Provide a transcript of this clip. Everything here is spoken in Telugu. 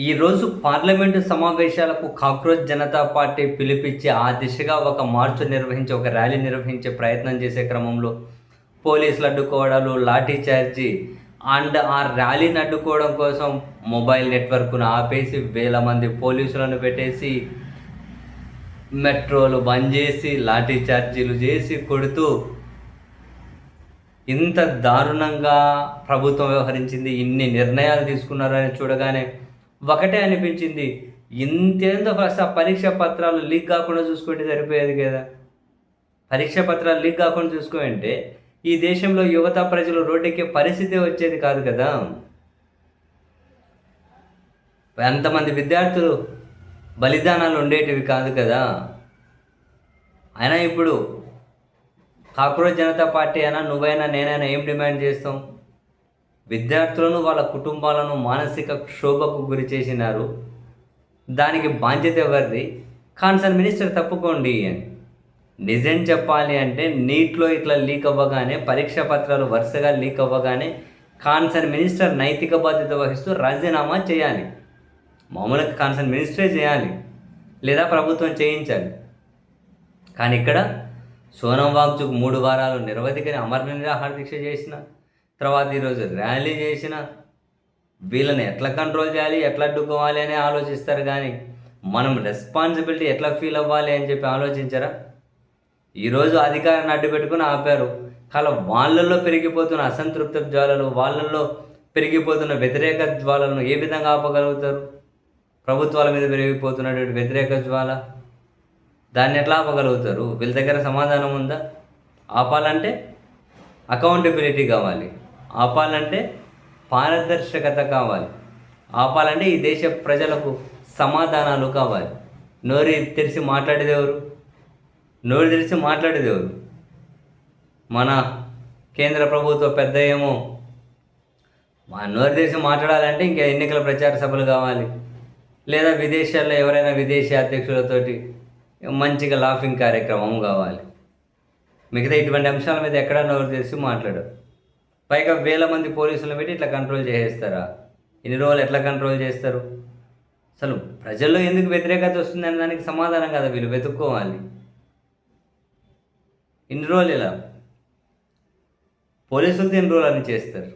ఈరోజు పార్లమెంటు సమావేశాలకు కాక్రోచ్ జనతా పార్టీ పిలిపించి ఆ దిశగా ఒక మార్చు నిర్వహించి ఒక ర్యాలీ నిర్వహించే ప్రయత్నం చేసే క్రమంలో పోలీసులు అడ్డుకోవడాలు లాఠీ చార్జీ అండ్ ఆ ర్యాలీని అడ్డుకోవడం కోసం మొబైల్ నెట్వర్క్ను ఆపేసి వేల మంది పోలీసులను పెట్టేసి మెట్రోలు బంద్ చేసి లాఠీ చార్జీలు చేసి కొడుతూ ఇంత దారుణంగా ప్రభుత్వం వ్యవహరించింది, ఇన్ని నిర్ణయాలు తీసుకున్నారని చూడగానే ఒకటే అనిపించింది. ఇంతేందో ఫస్ట్ ఆ పరీక్ష పత్రాలు లీక్ కాకుండా చూసుకుంటే సరిపోయేది కదా. పరీక్ష పత్రాలు లీక్ కాకుండా చూసుకుంటే ఈ దేశంలో యువత ప్రజలు రోడ్డెక్కే పరిస్థితి వచ్చేది కాదు కదా. ఎంతమంది విద్యార్థులు బలిదానాలు ఉండేటివి కాదు కదా. అయినా ఇప్పుడు కాక్రోచ్ జనతా పార్టీ అయినా నువ్వైనా నేనైనా ఏం డిమాండ్ చేస్తాం? విద్యార్థులను వాళ్ళ కుటుంబాలను మానసిక క్షోభకు గురి చేసినారు. దానికి బాధ్యత ఎవరిది? కాన్సర్న్ మినిస్టర్ తప్పుకోండి అని. నిజం చెప్పాలి అంటే నీట్లో ఇట్లా లీక్ అవ్వగానే, పరీక్ష పత్రాలు వరుసగా లీక్ అవ్వగానే కాన్సర్న్ మినిస్టర్ నైతిక బాధ్యత వహిస్తూ రాజీనామా చేయాలి. మామూలుగా కాన్సర్న్ మినిస్టరే చేయాలి, లేదా ప్రభుత్వం చేయించాలి. కానీ ఇక్కడ సోనం వాంగ్చుక్ 3 వారాలు నిరవధిక అమర నిరాహార దీక్ష చేసిన తర్వాత ఈరోజు ర్యాలీ చేసిన వీళ్ళని ఎట్లా కంట్రోల్ చేయాలి, ఎట్లా అడ్డుకోవాలి అని ఆలోచిస్తారు. కానీ మనం రెస్పాన్సిబిలిటీ ఎట్లా ఫీల్ అవ్వాలి అని చెప్పి ఆలోచించరా? ఈరోజు అధికారాన్ని అడ్డు పెట్టుకుని ఆపారు. కానీ వాళ్ళల్లో పెరిగిపోతున్న అసంతృప్త జ్వాలలు, వాళ్ళల్లో పెరిగిపోతున్న వ్యతిరేక జ్వాలను ఏ విధంగా ఆపగలుగుతారు? ప్రభుత్వాల మీద పెరిగిపోతున్నటువంటి వ్యతిరేక జ్వాల, దాన్ని ఎట్లా ఆపగలుగుతారు? వీళ్ళ దగ్గర సమాధానం ఉందా? ఆపాలంటే అకౌంటబిలిటీ కావాలి, ఆపాలంటే పారదర్శకత కావాలి, ఆపాలంటే ఈ దేశ ప్రజలకు సమాధానాలు కావాలి. నోరు తెరిచి మాట్లాడేదెవరు? నోరు తెరిచి మాట్లాడేదెవరు? మన కేంద్ర ప్రభుత్వ పెద్ద ఏమో మా నోరు తెరిచి మాట్లాడాలంటే ఇంకా ఎన్నికల ప్రచార సభలు కావాలి, లేదా విదేశాల్లో ఎవరైనా విదేశీ అధ్యక్షులతోటి మంచిగా లాఫింగ్ కార్యక్రమం కావాలి. మిగతా ఇటువంటి అంశాల మీద ఎక్కడా నోరు తెరిచి మాట్లాడరు. పైగా వేల మంది పోలీసులను పెట్టి ఇట్లా కంట్రోల్ చేసేస్తారా? ఇన్ని రోజులు ఎట్లా కంట్రోల్ చేస్తారు? అసలు ప్రజల్లో ఎందుకు వ్యతిరేకత వస్తుందనే దానికి సమాధానం కదా వీళ్ళు వెతుక్కోవాలి. ఇన్ని రోజులు ఇలా పోలీసులతో ఎన్ని రోజులు అని చేస్తారు?